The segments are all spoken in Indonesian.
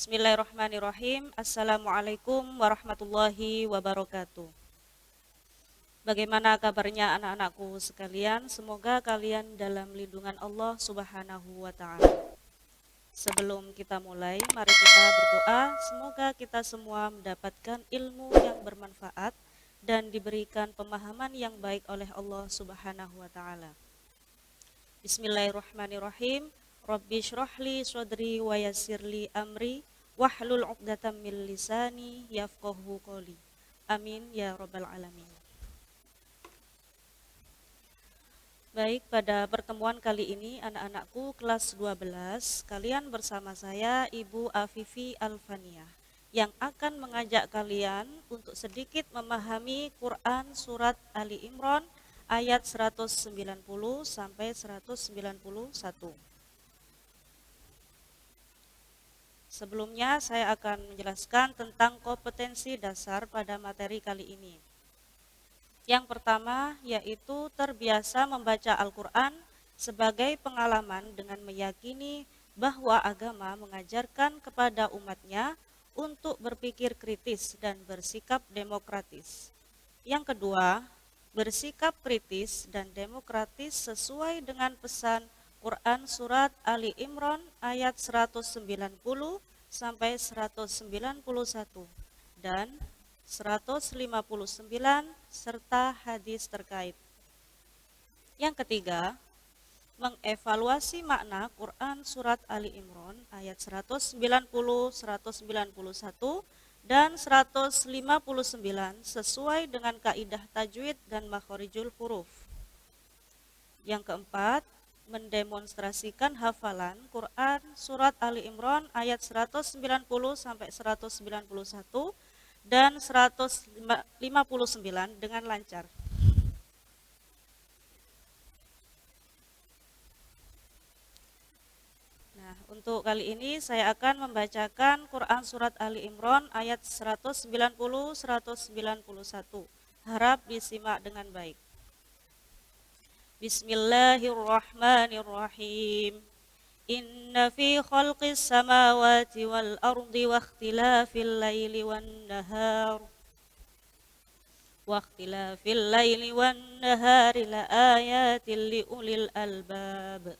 Bismillahirrahmanirrahim. Assalamualaikum warahmatullahi wabarakatuh. Bagaimana kabarnya anak-anakku sekalian? Semoga kalian dalam lindungan Allah Subhanahu wa ta'ala. Sebelum kita mulai, mari kita berdoa. Semoga kita semua mendapatkan ilmu yang bermanfaat dan diberikan pemahaman yang baik oleh Allah Subhanahu wa ta'ala. Bismillahirrahmanirrahim. Rabbi syrahli sodri wa yassirli amri wahlul 'uqdatam min lisani yafqahu qawli. Amin ya rabbal alamin. Baik, pada pertemuan kali ini anak-anakku kelas 12, kalian bersama saya Ibu Afifi Alfaniah yang akan mengajak kalian untuk sedikit memahami Quran surat Ali Imran ayat 190 sampai 191. Sebelumnya saya akan menjelaskan tentang kompetensi dasar pada materi kali ini. Yang pertama yaitu terbiasa membaca Al-Quran sebagai pengalaman dengan meyakini bahwa agama mengajarkan kepada umatnya untuk berpikir kritis dan bersikap demokratis. Yang kedua, bersikap kritis dan demokratis sesuai dengan pesan Quran surat Ali Imran ayat 190 sampai 191 dan 159 serta hadis terkait. Yang ketiga, mengevaluasi makna Quran surat Ali Imran ayat 190, 191 dan 159 sesuai dengan kaidah tajwid dan makhorijul huruf. Yang keempat, mendemonstrasikan hafalan Quran surat Ali Imran ayat 190 sampai 191 dan 159 dengan lancar. Nah, untuk kali ini saya akan membacakan Quran surat Ali Imran ayat 190 191. Harap disimak dengan baik. Bismillahirrahmanirrahim. Inna fi khalqis samawati wal ardi wa ikhtilafil laili wan nahar la ayatin li ulil albab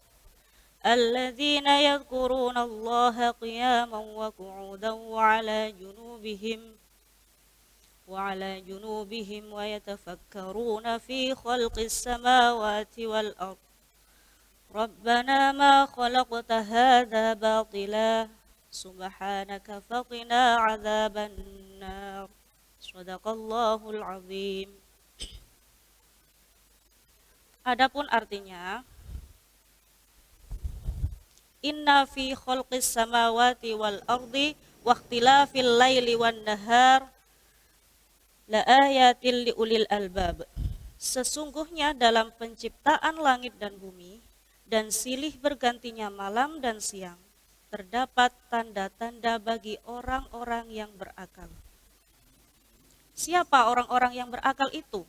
alladzina yadhkuruna Allaha qiyaman wa qu'udan wa ala junubihim wa yatafakkaruna fi khalqis samawati wal ard. Rabbana ma khalaqta hadza batila subhanaka faqina adzaban nar. Shadaqallahul azim. Adapun artinya, inna fi khalqis samawati wal ardi wa ikhtilafil laili wan nahar la ayatil liulil albab. Sesungguhnya dalam penciptaan langit dan bumi dan silih bergantinya malam dan siang terdapat tanda-tanda bagi orang-orang yang berakal. Siapa orang-orang yang berakal itu?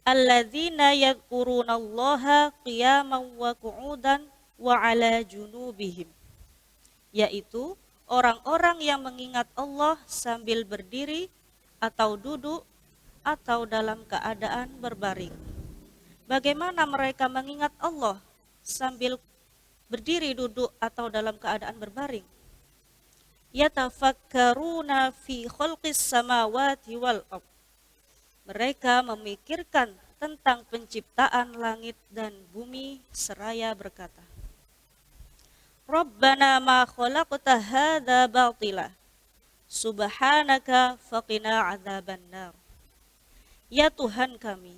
Alladzina yadhkurunallaha qiyaman wa qu'udan wa ala junubihim, yaitu orang-orang yang mengingat Allah sambil berdiri atau duduk atau dalam keadaan berbaring. Bagaimana mereka mengingat Allah sambil berdiri, duduk atau dalam keadaan berbaring? Yatafakkaruna fi khalqis samawati wal ard. Mereka memikirkan tentang penciptaan langit dan bumi seraya berkata, Rabbana ma khalaqta hadza batila subhanaka faqina adzaban nar. Ya Tuhan kami,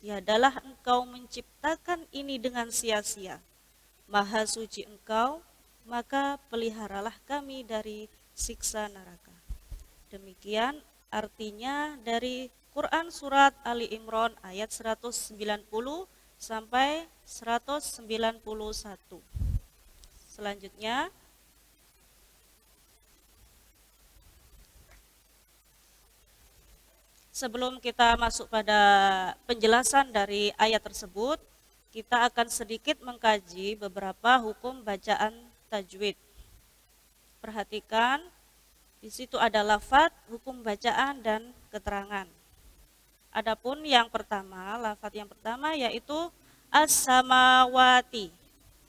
tiadalah Engkau menciptakan ini dengan sia-sia. Maha suci Engkau, maka peliharalah kami dari siksa neraka. Demikian artinya dari Quran surat Ali Imran ayat 190 sampai 191. Selanjutnya, sebelum kita masuk pada penjelasan dari ayat tersebut, kita akan sedikit mengkaji beberapa hukum bacaan tajwid. Perhatikan, di situ ada lafadz, hukum bacaan, dan keterangan. Adapun yang pertama, lafadz yang pertama yaitu as-samawati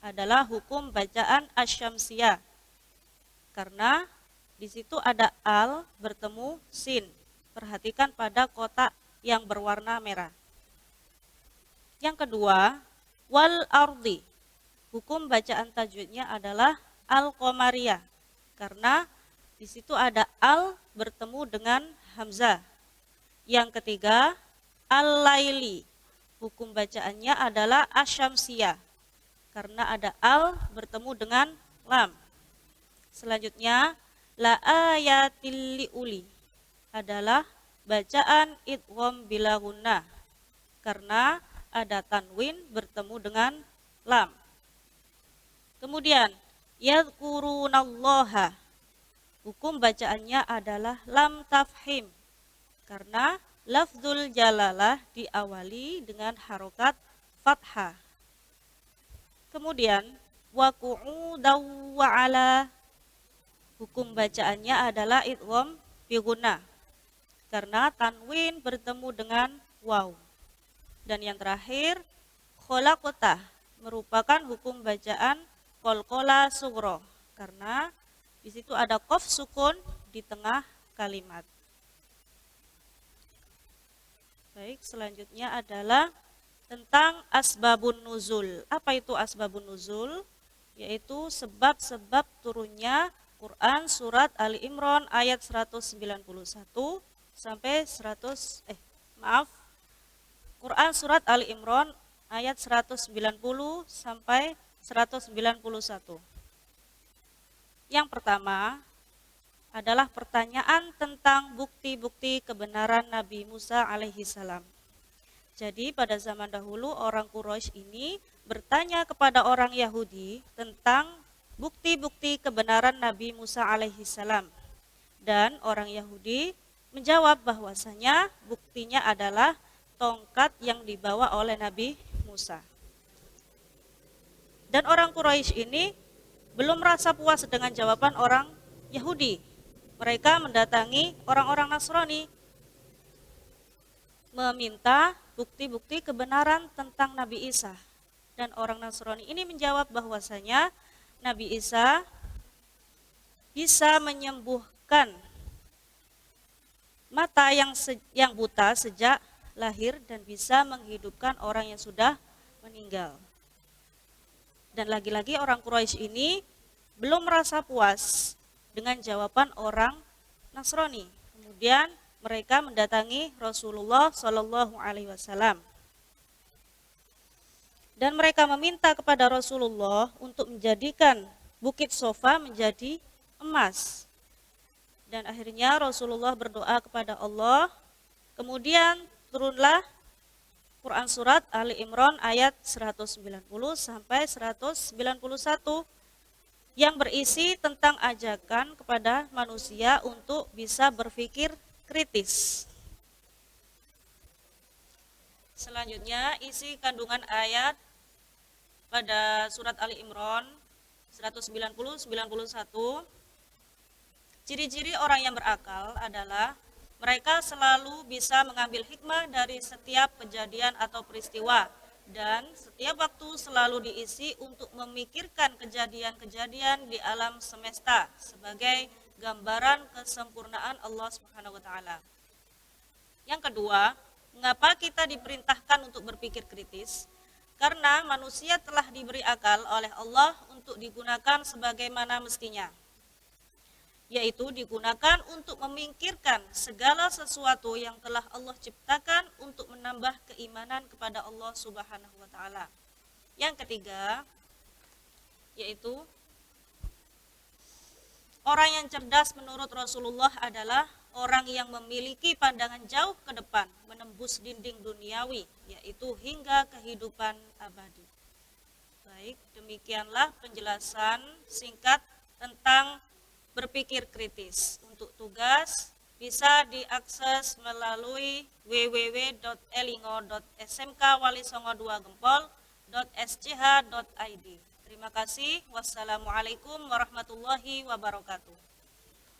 adalah hukum bacaan asy-syamsiyah. Karena di situ ada al bertemu sin. Perhatikan pada kotak yang berwarna merah. Yang kedua, wal ardi. Hukum bacaan tajwidnya adalah al-qamariyah. Karena di situ ada al bertemu dengan hamzah. Yang ketiga, al-laili. Hukum bacaannya adalah asy-syamsiyah. Karena ada al bertemu dengan lam. Selanjutnya, la ayatil liuli adalah bacaan idgham bila gunnah. Karena ada tanwin bertemu dengan lam. Kemudian yadhkurunallaha, hukum bacaannya adalah lam tafhim karena lafzul jalalah diawali dengan harokat fathah. Kemudian wa qu'udaw wa ala, hukum bacaannya adalah idgham bi gunnah karena tanwin bertemu dengan waw. Dan yang terakhir, khalaqta merupakan hukum bacaan qalqalah sughra karena di situ ada qaf sukun di tengah kalimat. Baik, selanjutnya adalah tentang asbabun nuzul. Apa itu asbabun nuzul? Yaitu sebab-sebab turunnya Quran surat Ali Imran ayat 191 sampai Quran surat Ali Imran ayat 190 sampai 191. Yang pertama adalah pertanyaan tentang bukti-bukti kebenaran Nabi Musa alaihi salam. Jadi pada zaman dahulu orang Quraisy ini bertanya kepada orang Yahudi tentang bukti-bukti kebenaran Nabi Musa alaihi salam. Dan orang Yahudi menjawab bahwasanya buktinya adalah tongkat yang dibawa oleh Nabi Musa. Dan orang Quraisy ini belum merasa puas dengan jawaban orang Yahudi. Mereka mendatangi orang-orang Nasrani meminta bukti-bukti kebenaran tentang Nabi Isa. Dan orang Nasrani ini menjawab bahwasanya Nabi Isa bisa menyembuhkan mata yang buta sejak lahir dan bisa menghidupkan orang yang sudah meninggal. Dan lagi-lagi orang Quraisy ini belum merasa puas dengan jawaban orang Nasrani. Kemudian mereka mendatangi Rasulullah Shallallahu Alaihi Wasallam dan mereka meminta kepada Rasulullah untuk menjadikan Bukit Sofa menjadi emas. Dan akhirnya Rasulullah berdoa kepada Allah. Kemudian turunlah Quran surat Ali Imran ayat 190 sampai 191 yang berisi tentang ajakan kepada manusia untuk bisa berpikir kritis. Selanjutnya isi kandungan ayat pada surat Ali Imran 190-91. Ciri-ciri orang yang berakal adalah mereka selalu bisa mengambil hikmah dari setiap kejadian atau peristiwa dan setiap waktu selalu diisi untuk memikirkan kejadian-kejadian di alam semesta sebagai gambaran kesempurnaan Allah Subhanahu wa taala. Yang kedua, mengapa kita diperintahkan untuk berpikir kritis? Karena manusia telah diberi akal oleh Allah untuk digunakan sebagaimana mestinya, yaitu digunakan untuk memikirkan segala sesuatu yang telah Allah ciptakan untuk menambah keimanan kepada Allah Subhanahu wa taala. Yang ketiga, yaitu orang yang cerdas menurut Rasulullah adalah orang yang memiliki pandangan jauh ke depan, menembus dinding duniawi, yaitu hingga kehidupan abadi. Baik, demikianlah penjelasan singkat tentang berpikir kritis. Untuk tugas bisa diakses melalui www.elingo.smkwalisongo2gempol.sch.id. Terima kasih. Wassalamualaikum warahmatullahi wabarakatuh.